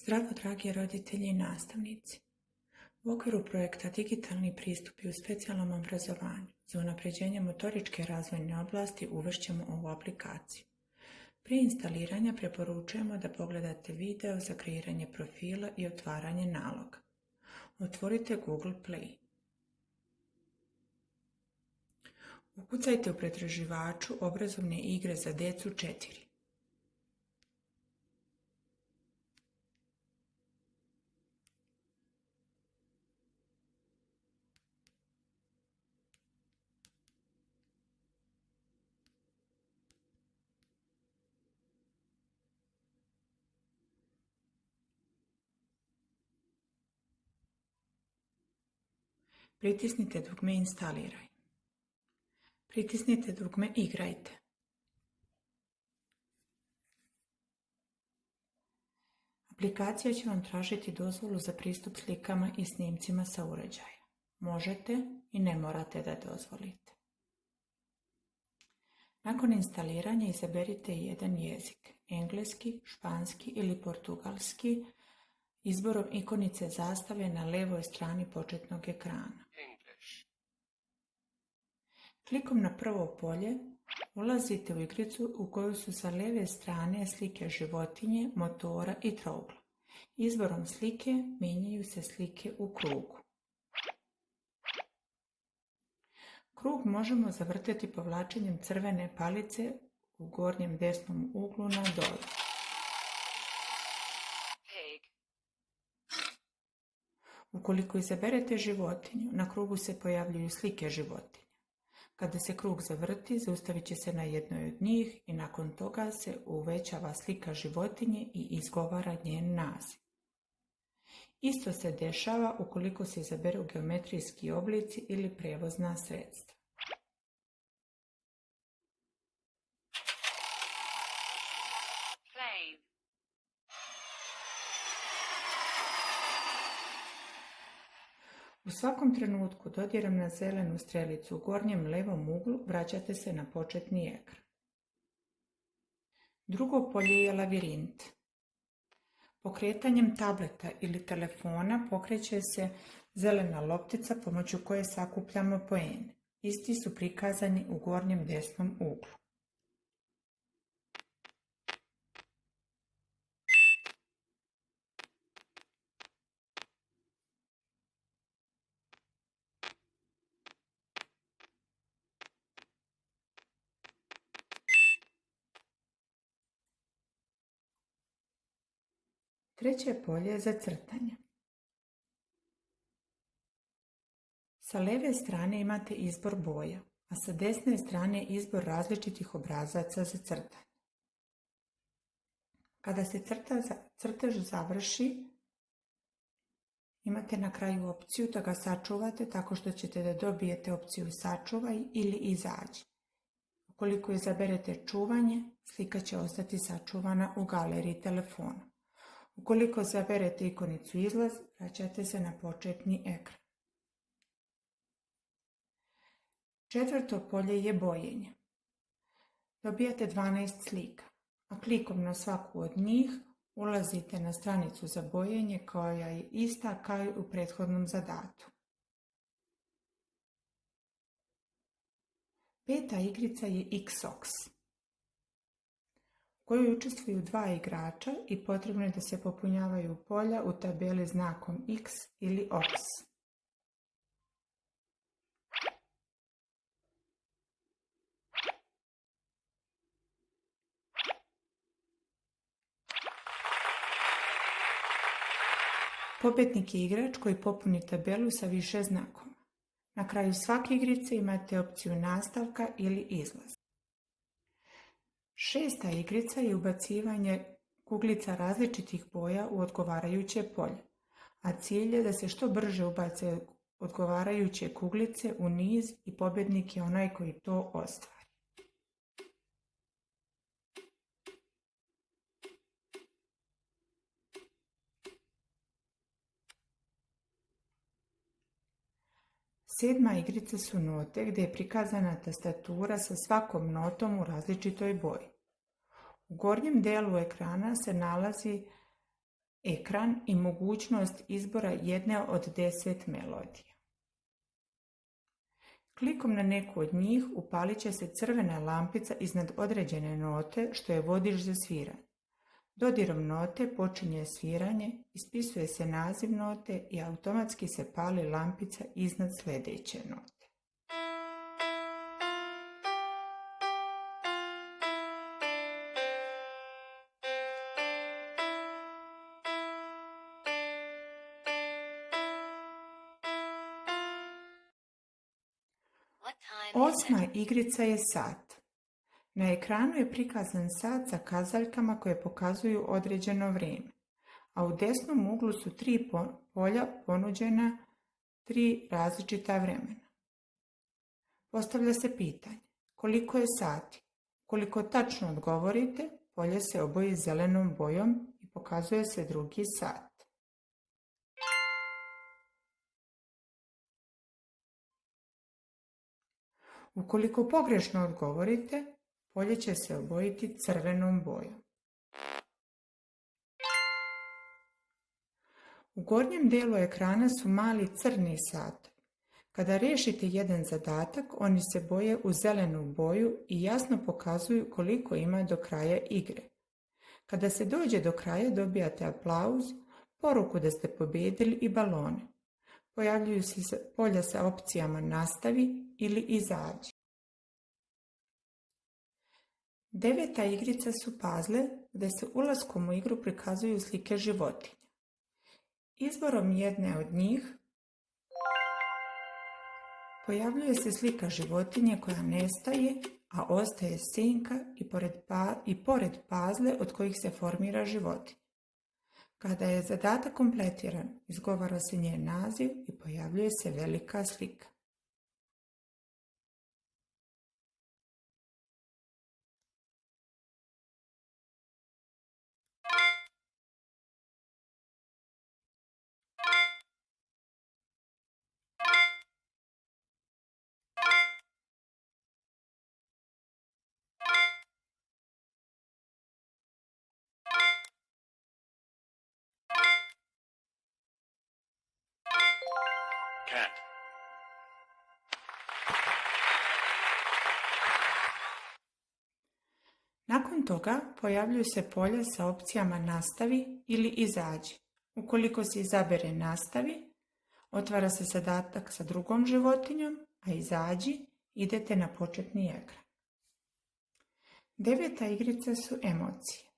Zdravo, dragi roditelji i nastavnici! U okviru projekta Digitalni pristupi u specijalnom obrazovanju za unapređenje motoričke razvojne oblasti uvešćemo ovu aplikaciju. Prije instaliranja preporučujemo da pogledate video za kreiranje profila i otvaranje naloga. Otvorite Google Play. Ukucajte u pretraživaču obrazovne igre za decu 4. Pritisnite dugme Instaliraj. Pritisnite dugme Igrajte. Aplikacija će vam tražiti dozvolu za pristup slikama i snimcima sa uređaja. Možete i ne morate da dozvolite. Nakon instaliranja izaberite jedan jezik, engleski, španski ili portugalski, izborom ikonice zastave na levoj strani početnog ekrana. Klikom na prvo polje ulazite u igricu u kojoj su sa leve strane slike životinje, motora i trougla. Izborom slike mijenjaju se slike u krugu. Krug možemo zavrteti povlačenjem crvene palice u gornjem desnom uglu na dole. Ukoliko izaberete životinju, na krugu se pojavljuju slike životinja. Kada se krug zavrti, zaustavit će se na jednoj od njih i nakon toga se uvećava slika životinje i izgovara njen naziv. Isto se dešava ukoliko se izaberu geometrijski oblici ili prevozna sredstva. U svakom trenutku dodirom na zelenu strelicu u gornjem levom uglu vraćate se na početni ekran. Drugo polje je lavirint. Pokretanjem tableta ili telefona pokreće se zelena loptica pomoću koje sakupljamo poene. Isti su prikazani u gornjem desnom uglu. Treće polje je za crtanje. Sa leve strane imate izbor boja, a sa desne strane izbor različitih obrazaca za crtanje. Kada se crtež završi, imate na kraju opciju da ga sačuvate tako što ćete da dobijete opciju sačuvaj ili izađi. Ukoliko izaberete čuvanje, slika će ostati sačuvana u galeriji telefona. Ukoliko izaberete ikonicu izlaz, vraćate se na početni ekran. Četvrto polje je bojenje. Dobijate 12 slika, a klikom na svaku od njih ulazite na stranicu za bojenje koja je ista kao i u prethodnom zadatu. Peta igrica je Xox, u kojoj učestvuju 2 igrača i potrebno je da se popunjavaju polja u tabeli znakom X ili OX. Pobednik je igrač koji popuni tabelu sa više znakova. Na kraju svake igrice imate opciju nastavka ili izlaz. Šesta igrica je ubacivanje kuglica različitih boja u odgovarajuće polje, a cilj je da se što brže ubace odgovarajuće kuglice u niz i pobednik je onaj koji to ostvari. Sedma igrica su note gdje je prikazana tastatura sa svakom notom u različitoj boji. U gornjem delu ekrana se nalazi ekran i mogućnost izbora jedne od 10 melodija. Klikom na neku od njih upalit će se crvena lampica iznad određene note što je vodič za sviranje. Dodirom note počinje sviranje, ispisuje se naziv note i automatski se pali lampica iznad sljedeće note. Osma igrica je sat. Na ekranu je prikazan sat sa kazaljkama koje pokazuju određeno vrijeme, a u desnom uglu su 3 polja ponuđena 3 različita vremena. Postavlja se pitanje, koliko je sati? Koliko tačno odgovorite, polje se oboji zelenom bojom i pokazuje se drugi sat. Ukoliko pogrešno odgovorite, polje će se obojiti crvenom bojom. U gornjem dijelu ekrana su mali crni satovi. Kada riješite jedan zadatak, oni se boje u zelenu boju i jasno pokazuju koliko ima do kraja igre. Kada se dođe do kraja, dobijate aplauz, poruku da ste pobijedili i balone. Pojavljuju se polja sa opcijama nastavi ili izađi. 9. igrica su puzzle gdje se ulaskom u igru prikazuju slike životinja. Izborom jedne od njih pojavljuje se slika životinje koja nestaje, a ostaje senka i pored puzzle od kojih se formira životinja. Kada je zadatak kompletiran, izgovara se njen naziv i pojavljuje se velika slika. Cat. Nakon toga pojavljuju se polja sa opcijama nastavi ili izađi. Ukoliko se izabere nastavi, otvara se zadatak sa drugom životinjom, a izađi idete na početni ekran. 9. igrica su emocije.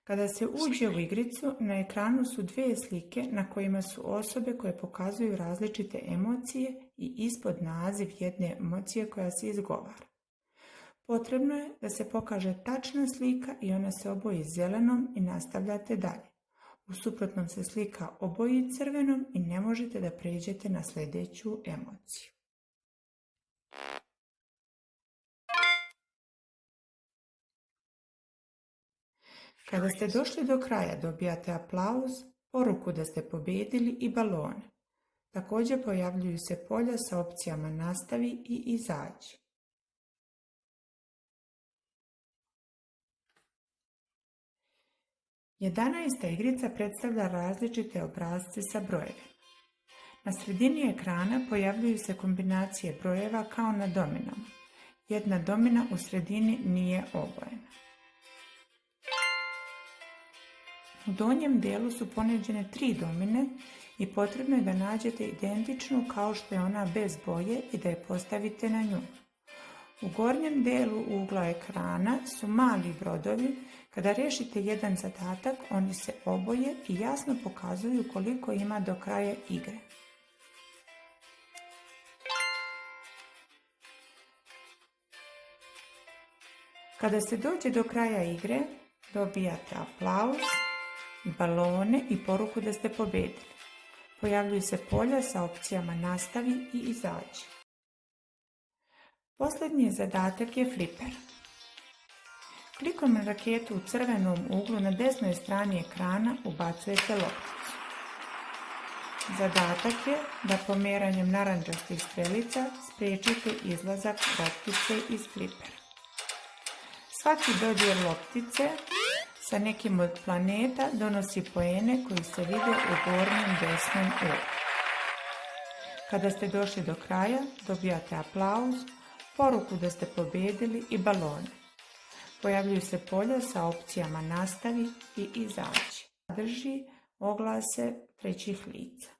Kada se uđe u igricu, na ekranu su 2 slike na kojima su osobe koje pokazuju različite emocije i ispod naziv jedne emocije koja se izgovara. Potrebno je da se pokaže tačna slika i ona se oboji zelenom i nastavljate dalje. U suprotnom se slika oboji crvenom i ne možete da pređete na sljedeću emociju. Kada ste došli do kraja, dobijate aplauz, poruku da ste pobijedili i balone. Također pojavljuju se polja sa opcijama nastavi i izađi. 11. igrica predstavlja različite obrasce sa brojevima. Na sredini ekrana pojavljuju se kombinacije brojeva kao na dominama. Jedna domina u sredini nije obojena. U donjem dijelu su ponuđene 3 domine i potrebno je da nađete identičnu kao što je ona bez boje i da je postavite na nju. U gornjem dijelu ugla ekrana su mali brodovi. Kada riješite jedan zadatak, oni se oboje i jasno pokazuju koliko ima do kraja igre. Kada se dođe do kraja igre, dobijate aplauz, balone i poruku da ste pobijedili. Pojavljuju se polja sa opcijama nastavi i izađi. Posljednji zadatak je fliper. Klikom na raketu u crvenom uglu na desnoj strani ekrana ubacujete lopticu. Zadatak je da pomeranjem narandžastih strelica spriječite izlazak loptice iz flipera. Svaki dodir loptice sa nekim od planeta donosi poene koji se vide u gornjem desnom uglu. Kada ste došli do kraja, dobijate aplauz, poruku da ste pobjedili i balone. Pojavljuju se polja sa opcijama nastavi i izaći. Sadrži oglase trećih lica.